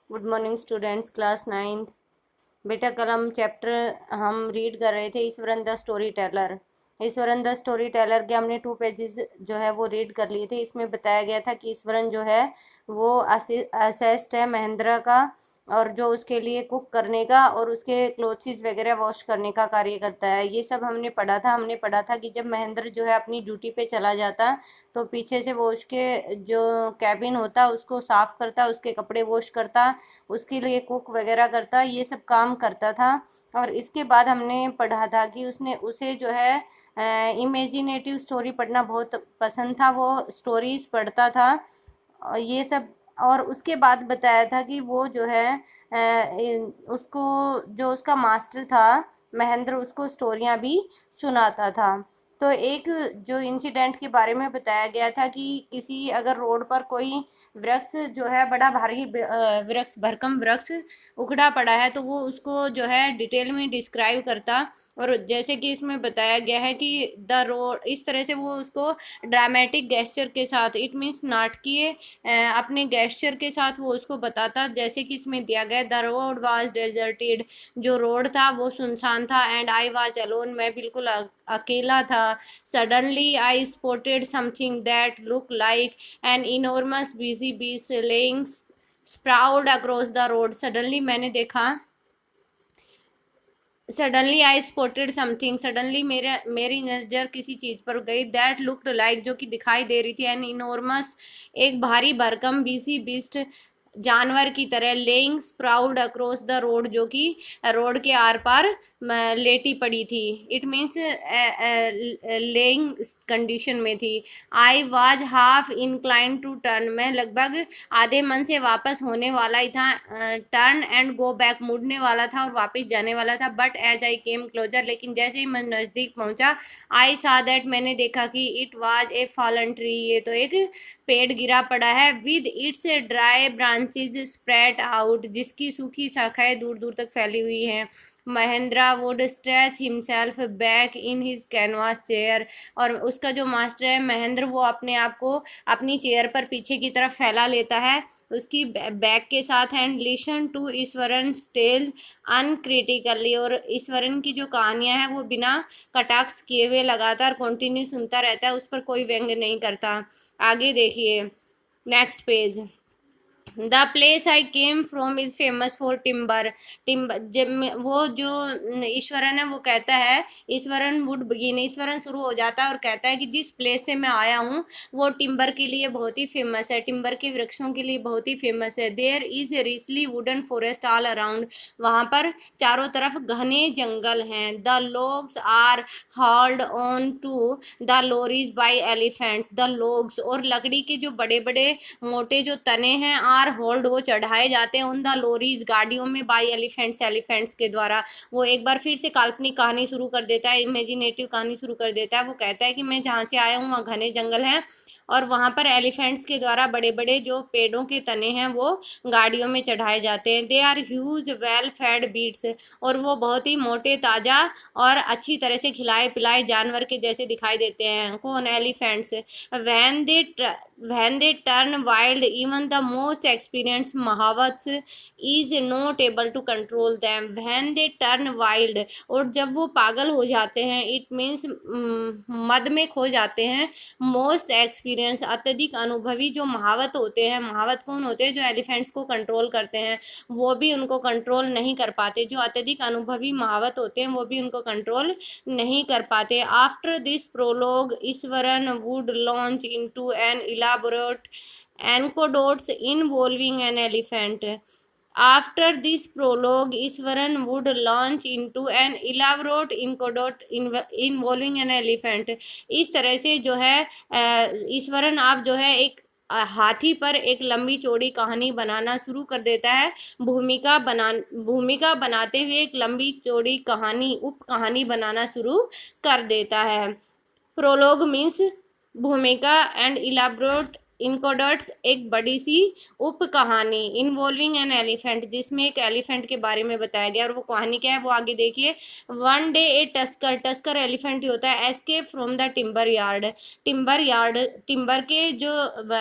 Good morning students, class 9th। बेटा कल हम चैप्टर हम रीड कर रहे थे Eswaran the story teller. Eswaran the story teller के हमने 2 पेजेस जो है वो रीड कर लिए थे। इसमें बताया गया था कि ईश्वरन जो है वो असिस्ट है महेंद्र का, और जो उसके लिए कुक करने का और उसके क्लोथ्स वगैरह वॉश करने का कार्य करता है। ये सब हमने पढ़ा था कि जब महेंद्र जो है अपनी ड्यूटी पे चला जाता तो पीछे से वो उसके जो कैबिन होता उसको साफ करता, उसके कपड़े वॉश करता, उसके लिए कुक वगैरह करता, ये सब काम करता था। और इसके बाद हमने पढ़ा था कि उसने उसे जो है इमेजिनेटिव स्टोरी पढ़ना बहुत पसंद था, वो स्टोरीज पढ़ता था और ये सब। और उसके बाद बताया था कि वो जो है उसको जो उसका मास्टर था महेंद्र उसको स्टोरियाँ भी सुनाता था। तो एक जो इंसिडेंट के बारे में बताया गया था कि किसी अगर रोड पर कोई वृक्ष जो है बड़ा भारी वृक्ष भरकम वृक्ष उखड़ा पड़ा है तो वो उसको जो है डिटेल में डिस्क्राइब करता। और जैसे कि इसमें बताया गया है कि द रोड, इस तरह से वो उसको ड्रामेटिक गेस्चर के साथ, इट मीन्स नाटकीय अपने गेस्चर के साथ वो उसको बताता। जैसे कि इसमें दिया गया द रोड वाज डेजर्टेड, जो रोड था वो सुनसान था, एंड आई वाज अलोन, मैं बिल्कुल अकेला था। Suddenly I spotted something that look like an enormous busy beast lying sprawled across the road. Suddenly I spotted something, suddenly मेरी नज़र किसी चीज़ पर गई, दैट लुक्ड लाइक, जो कि दिखाई दे रही थी, एन इनॉर्मस, एक भारी भरकम, बीसी बीस्ट, जानवर की तरह, laying sprawled across the road, जो कि रोड के आर पार लेटी पड़ी थी। इट मीन्स लेइंग कंडीशन में थी। I was half incline to turn, मैं लगभग आधे मन से वापस होने वाला ही था, टर्न एंड गो बैक, मुड़ने वाला था और वापस जाने वाला था। But as I came closer, लेकिन जैसे ही मैं नज़दीक पहुंचा, आई सा दैट, मैंने देखा कि it was a fallen tree, ये तो एक पेड़ गिरा पड़ा है, with its dry branches spread out, जिसकी सूखी शाखाएं दूर दूर तक फैली हुई हैं। Mahindra would stretch himself back in his canvas chair, और उसका जो मास्टर है महेंद्र, वो अपने आप को अपनी चेयर पर पीछे की तरफ फैला लेता है उसकी बैक के साथ, and listen to Iswaran tale uncritically, और ईश्वरन की जो कहानियां हैं वो बिना कटाक्ष किए हुए लगातार कंटिन्यू सुनता रहता है, उस पर कोई व्यंग नहीं करता। आगे देखिए, next page. The place I came from is famous for timber जब वो जो ईश्वरन है वो कहता है, ईश्वरन वुड बिगिन, ईश्वरन शुरू हो जाता है और कहता है कि जिस प्लेस से मैं आया हूँ वो टिम्बर के लिए बहुत ही फेमस है, टिम्बर के वृक्षों के लिए बहुत ही फेमस है। There is richly wooden forest all around, वहाँ पर चारों तरफ घने जंगल हैं। The logs are hauled on to the lorries by elephants, the logs, और लकड़ी के जो बड़े बड़े मोटे जो तने हैं आर होल्ड, वो चढ़ाए जाते हैं उन द लोरीज, गाड़ियों में, बाई एलिफेंट्स, एलिफेंट्स के द्वारा। वो एक बार फिर से काल्पनिक कहानी शुरू कर देता है, इमेजिनेटिव कहानी शुरू कर देता है। वो कहता है कि मैं जहाँ से आया हूँ वहाँ घने जंगल हैं और वहाँ पर एलिफेंट्स के द्वारा बड़े बड़े जो पेड़ों के तने हैं वो गाड़ियों में चढ़ाए जाते हैं। They are huge well fed beasts, और वो बहुत ही मोटे, ताज़ा और अच्छी तरह से खिलाए पिलाए जानवर के जैसे दिखाई देते हैं। कौन? Elephants. When they when they turn wild, even the most experienced महावत्स is not able to control them। when they turn wild, और जब वो पागल हो जाते हैं, it means मद में खो जाते हैं। most experienced, अत्यधिक अनुभवी जो महावत होते हैं, महावत कौन होते हैं? जो एलिफेंट्स को कंट्रोल करते हैं, वो भी उनको कंट्रोल नहीं कर पाते। जो अत्यधिक अनुभवी महावत होते हैं वो भी उनको कंट्रोल नहीं कर पाते। After this prologue Iswaran would launch into an elaborate anecdotes involving an elephant. After this prologue Iswaran would launch into an elaborate anecdote involving an elephant. इस तरह से जो है ईश्वरन आप जो है एक हाथी पर एक लंबी चौड़ी कहानी बनाना शुरू कर देता है। भूमिका बनाते हुए एक लंबी चौड़ी कहानी, उप कहानी बनाना शुरू कर देता है। प्रोलोग मीन्स भूमिका एंड इलाबोरेट इनकोडर्ट्स एक बड़ी सी उप कहानी इन्वॉल्विंग एन एलिफेंट, जिसमें एक एलिफेंट के बारे में बताया गया। और वो कहानी क्या है वो आगे देखिए। वन डे ए टस्कर, टस्कर एलिफेंट ही होता है, escape from the timber yard, timber yard, timber के जो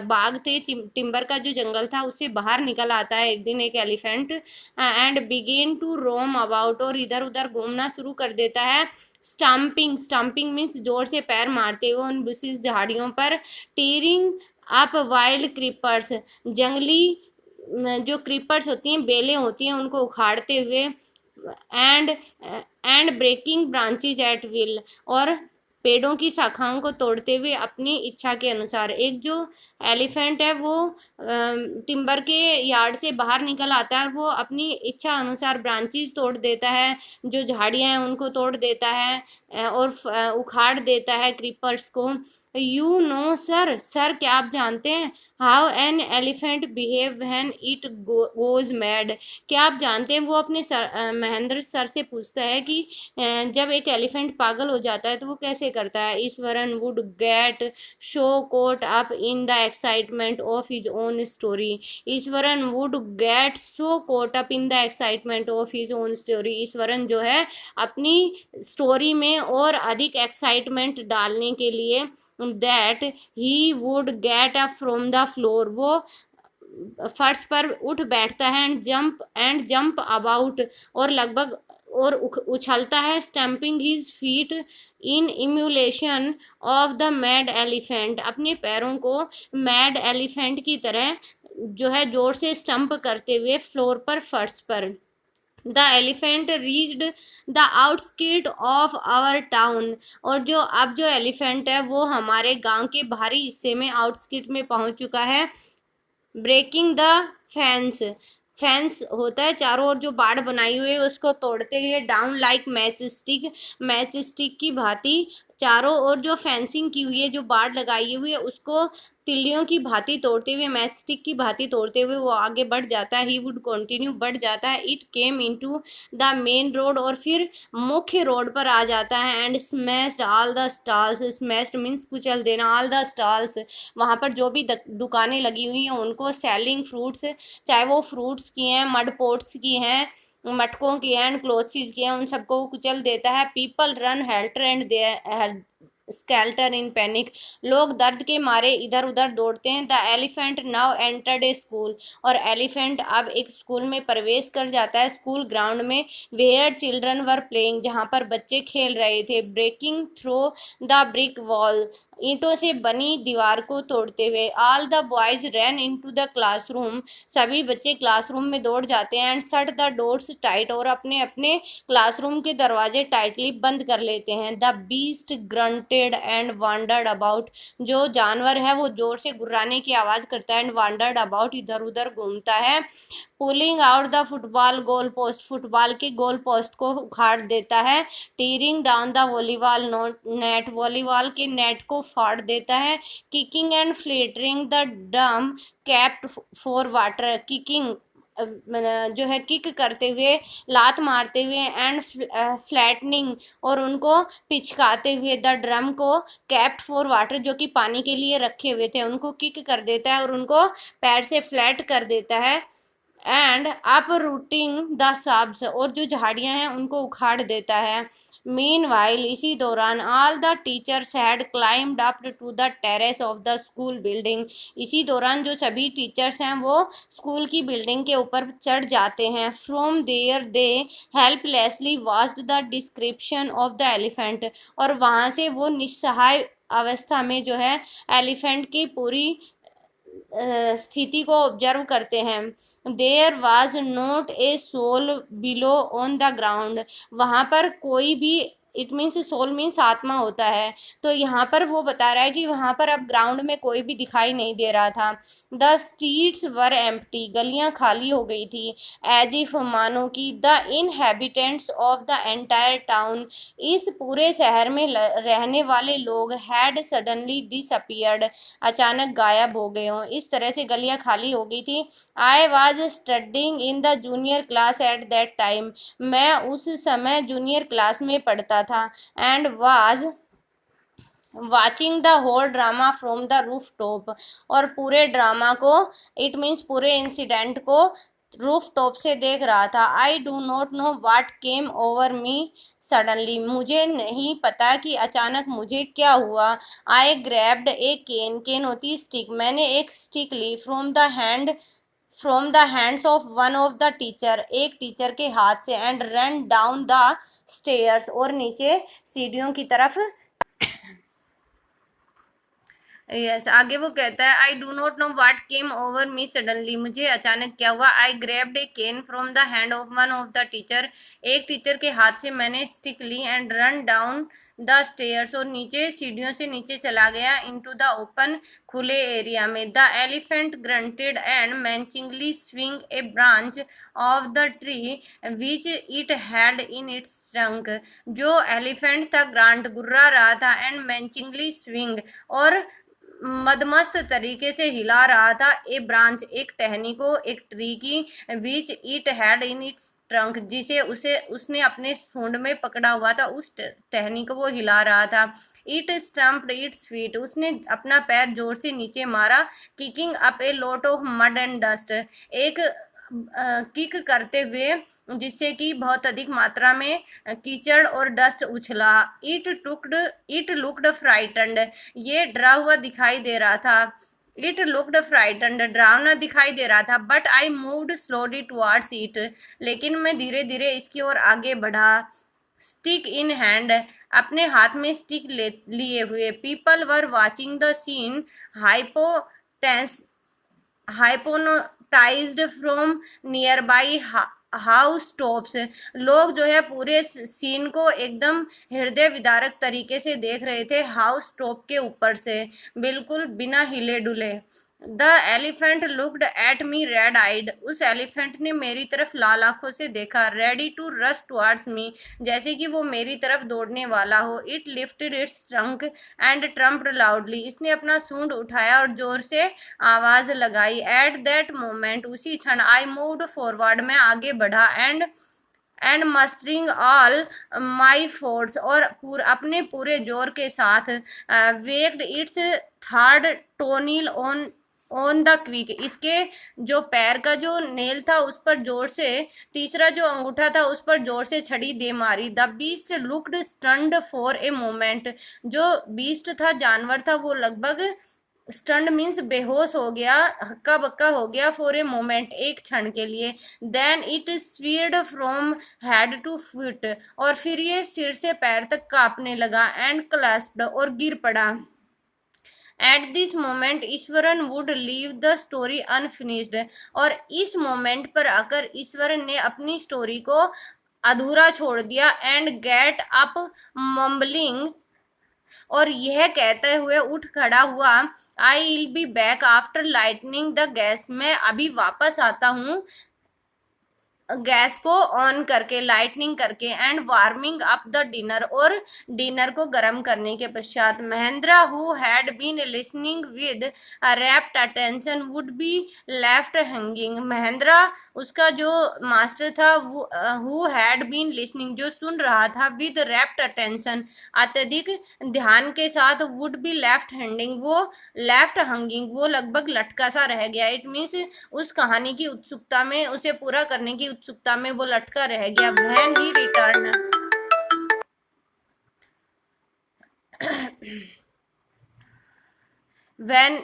बाग थे, टिम्बर का जो जंगल था उससे बाहर निकल आता है एक दिन एक elephant, and began to roam about, और इधर उधर घूमना शुरू कर देता है। स्टम्पिंग, स्टम्पिंग मीन्स जोर से पैर मारते हुए उन बुशिस झाड़ियों पर, टीयरिंग अप वाइल्ड क्रीपर्स, जंगली जो क्रीपर्स होती हैं, बेलें होती हैं, उनको उखाड़ते हुए, and breaking branches at will, और पेड़ों की शाखाओं को तोड़ते हुए अपनी इच्छा के अनुसार। एक जो एलिफेंट है वो टिम्बर के यार्ड से बाहर निकल आता है और वो अपनी इच्छा अनुसार ब्रांचेज तोड़ देता है, जो झाड़ियां हैं उनको तोड़ देता है, और उखाड़ देता है क्रीपर्स को। यू नो सर, सर क्या आप जानते हैं, how an elephant behave when it goes mad, क्या आप जानते हैं वो अपने महेंद्र सर से पूछता है कि जब एक एलिफेंट पागल हो जाता है तो वो कैसे करता है। Iswaran would get so caught up in the excitement of his own story, Iswaran would get so caught up in the excitement of his own story, Iswaran जो है अपनी स्टोरी में और अधिक एक्साइटमेंट डालने के लिए, that he would get up from the floor, वो फर्श पर उठ बैठता है, एंड जंप अबाउट, और लगभग और उछलता है, stumping his feet in emulation of the mad elephant, अपने पैरों को मैड एलिफेंट की तरह जो है जोर से स्टंप करते हुए फ्लोर पर, फर्श पर। The elephant reached the outskirt of our town, और जो अब जो एलिफेंट है वो हमारे गांव के बाहरी हिस्से में आउटस्किट में पहुंच चुका है। ब्रेकिंग द फेंस, फेंस होता है चारों ओर जो बाड़ बनाई हुई है उसको तोड़ते हुए, down like match stick, match stick की भांति चारों ओर जो फेंसिंग की हुई है, जो बाड़ लगाई हुई है उसको तिल्लियों की भांति तोड़ते हुए, मैच स्टिक की भांति तोड़ते हुए वो आगे बढ़ जाता है। ही वुड कंटिन्यू, बढ़ जाता है। It came into the main road, और फिर मुख्य रोड पर आ जाता है। And smashed all the stalls, smashed means कुचल देना, ऑल द स्टॉल्स वहाँ पर जो भी दुकानें लगी हुई हैं उनको, सेलिंग फ्रूट्स, चाहे वो फ्रूट्स की हैं, मड पोट्स की हैं, मटकों की हैं, क्लोथ्स की हैं, उन सबको वो कुचल देता है। People run helter and the skelter in panic, लोग दर्द के मारे इधर उधर दौड़ते हैं। The elephant now entered a school, और एलिफेंट अब एक स्कूल में प्रवेश कर जाता है, स्कूल ग्राउंड में। वेयर चिल्ड्रन वर प्लेइंग, जहाँ पर बच्चे खेल रहे थे। Breaking through the brick wall, ईंटों से बनी दीवार को तोड़ते हुए। All the boys ran into the classroom, सभी बच्चे क्लासरूम में दौड़ जाते हैं। And shut the doors tight, और अपने अपने क्लासरूम के दरवाजे टाइटली बंद कर लेते हैं। The beast granted and wandered about, जो जानवर है वो जोर से गुर्राने की आवाज करता है। एंड वांडर्ड अबाउट, इधर उधर घूमता है। Pulling out the football goal post, football के गोल पोस्ट को उखाड़ देता है। Tearing down the volleyball net, volleyball के नेट को फाड़ देता है। Kicking and flattening the drum kept for water, kicking जो है किक करते हुए, लात मारते हुए, एंड फ्लैटनिंग, और उनको पिचकाते हुए, द ड्रम को कैप्ट फॉर वाटर, जो कि पानी के लिए रखे हुए थे, उनको किक कर देता है और उनको पैर से फ्लैट कर देता है। And up routing the subs, और जो झाड़ियां हैं उनको उखाड़ देता है। मीन वाइल, इसी दौरान, all the teachers had climbed up to the terrace of the school building, इसी दौरान जो सभी टीचर्स हैं वो स्कूल की बिल्डिंग के ऊपर चढ़ जाते हैं। From there they helplessly watched the description of the elephant, और वहाँ से वो निस्सहाय अवस्था में जो है एलिफेंट की पूरी स्थिति को ऑब्जर्व करते हैं। There was not a soul below on the ground, वहाँ पर कोई भी, इट मीन्स सोल मीन्स आत्मा होता है, तो यहाँ पर वो बता रहा है कि वहाँ पर अब ग्राउंड में कोई भी दिखाई नहीं दे रहा था। द स्ट्रीट्स वर एम्प्टी, गलियाँ खाली हो गई थी। एज इफ, मानो कि, the inhabitants of the entire town, इस पूरे शहर में रहने वाले लोग, हैड सडनली डिसअपियर्ड, अचानक गायब हो गए हों, इस तरह से गलियां खाली हो गई थी। I was studying in the junior class at that time, मैं उस समय जूनियर क्लास में पढ़ता था। And was watching the whole drama from the roof top, और पूरे ड्रामा को, इट मीन्स पूरे इंसिडेंट को रूफ टॉप से देख रहा था। I do not know what came over me suddenly, मुझे नहीं पता कि अचानक मुझे क्या हुआ। आई ग्रैब्ड ए केन, केन होती स्टिक, मैंने एक स्टिक ली, from the hands of one of the teacher, एक टीचर के हाथ से, and run down the stairs, और नीचे सीढ़ियों की तरफ। यस, आगे वो कहता है, I do not know what came over me suddenly, मुझे अचानक क्या हुआ। I grabbed a cane from the hand of one of the teacher, एक टीचर के हाथ से मैंने स्टिक ली, and run down the stairs, और नीचे सीढ़ियों से नीचे चला गया, इनटू द ओपन, खुले एरिया में। The elephant grunted and menacingly swing a branch of the tree which it had in its trunk, जो एलिफेंट था ग्रांट गुर्रा रहा था, एंड मैंचिंगली स्विंग, और मदमस्त तरीके से हिला रहा था, ए ब्रांच, एक टहनी को, एक ट्री की, विच it had in its trunk, जिसे उसने अपने सूंड में पकड़ा हुआ था, उस टहनी को वो हिला रहा था। इट स्टम्प्ड इट्स फीट, उसने अपना पैर जोर से नीचे मारा, kicking up a lot of mud and dust, एक किक करते हुए, जिससे कि बहुत अधिक मात्रा में कीचड़ और डस्ट उछला। इट लुक्ड फ्राइटन्ड, ये डरा हुआ दिखाई दे रहा था। इट लुक्ड फ्राइटन्ड, डरावना दिखाई दे रहा था। But I moved slowly towards it, लेकिन मैं धीरे धीरे इसकी ओर आगे बढ़ा। स्टिक इन हैंड, अपने हाथ में स्टिक लिए हुए। People were watching the scene, hypotense hypnotised from nearby house tops, लोग जो है पूरे सीन को एकदम हृदय विदारक तरीके से देख रहे थे, हाउस टॉप के ऊपर से, बिल्कुल बिना हिले डुले। The elephant looked at me red eyed, उस एलिफेंट ने मेरी तरफ लाल आंखों से देखा। Ready to rush towards me, जैसे कि वो मेरी तरफ दौड़ने वाला हो। It lifted its trunk and trumped loudly, इसने अपना सूंड उठाया और जोर से आवाज लगाई। एट दैट मोमेंट, उसी क्षण, आई मूव्ड फॉरवर्ड, मैं आगे बढ़ा, and mustering all my force, और अपने पूरे जोर के साथ, whacked its third toenail on the quick, इसके जो पैर का जो नेल था उस पर जोर से, तीसरा जो अंगूठा था उस पर जोर से छड़ी दे मारी। The beast looked stunned for a moment, जो बीस्ट था, जानवर था, वो लगभग, स्टंड मीन्स बेहोश हो गया, हक्का बक्का हो गया, फॉर ए मोमेंट, एक क्षण के लिए। Then it swayed from head to foot, और फिर ये सिर से पैर तक कांपने लगा, एंड क्लैस्प्ड, और गिर पड़ा। At this moment Eswaran would leave the story unfinished, और इस मोमेंट पर आकर ईश्वरन ने अपनी स्टोरी को अधूरा छोड़ दिया। एंड गेट अप मम्बलिंग, और यह कहते हुए उठ खड़ा हुआ, I will be back after lightning the gas, मैं अभी वापस आता हूँ गैस को ऑन करके, लाइटनिंग करके, and warming up the dinner, और डिनर को गर्म करने के पश्चात। Mahendra who had been listening with rapt attention would be left hanging, Mahendra, उसका जो मास्टर था, हु हैड बीन लिसनिंग, जो सुन रहा था, विद रैप्ट अटेंशन, अत्यधिक ध्यान के साथ, वुड बी लेफ्ट हैंडिंग, वो लेफ्ट हंगिंग, वो लगभग लटका सा रह गया। इट मीन्स उस कहानी की उत्सुकता में, उसे पूरा करने की उत्सुकता में वो लटका रह गया। When he return, when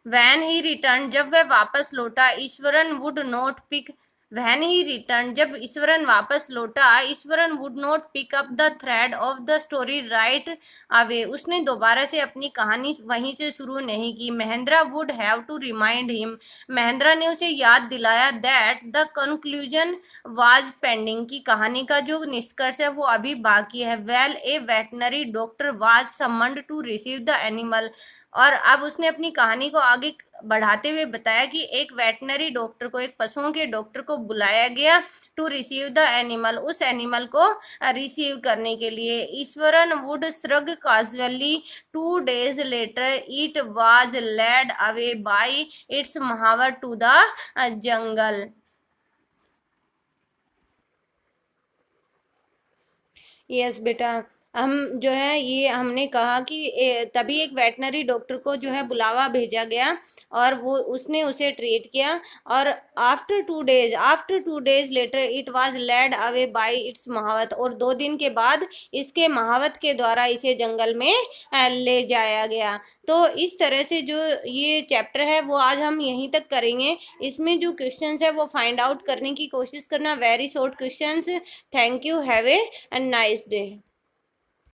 when he return, जब वह वापस लौटा, Iswaran would not pick, when he return, जब ईश्वरन वापस लौटा, Iswaran would not pick up the thread of the story right away, उसने दोबारा से अपनी कहानी वहीं से शुरू नहीं की। Mahendra would have to remind him, Mahendra ने उसे याद दिलाया, that the conclusion was pending, की कहानी का जो निष्कर्ष है वो अभी बाकी है। Well, a veterinary doctor was summoned to receive the animal, और अब उसने अपनी कहानी को आगे बढ़ाते हुए बताया कि एक वेटनरी डॉक्टर को, एक पशुओं के डॉक्टर को बुलाया गया, टू रिसीव द एनिमल, उस एनिमल को रिसीव करने के लिए। Iswaran would shrug casually, 2 days later it was led away by its mahout to the jungle. Yes बेटा, हम जो है ये हमने कहा कि तभी एक वेटनरी डॉक्टर को जो है बुलावा भेजा गया और वो उसने उसे ट्रीट किया। और after 2 days later it was led away by its mahout, और 2 दिन के बाद इसके महावत के द्वारा इसे जंगल में ले जाया गया। तो इस तरह से जो ये चैप्टर है वो आज हम यहीं तक करेंगे। इसमें जो क्वेश्चंस है वो फाइंड आउट करने की कोशिश करना, very short questions. Thank you, have a nice day.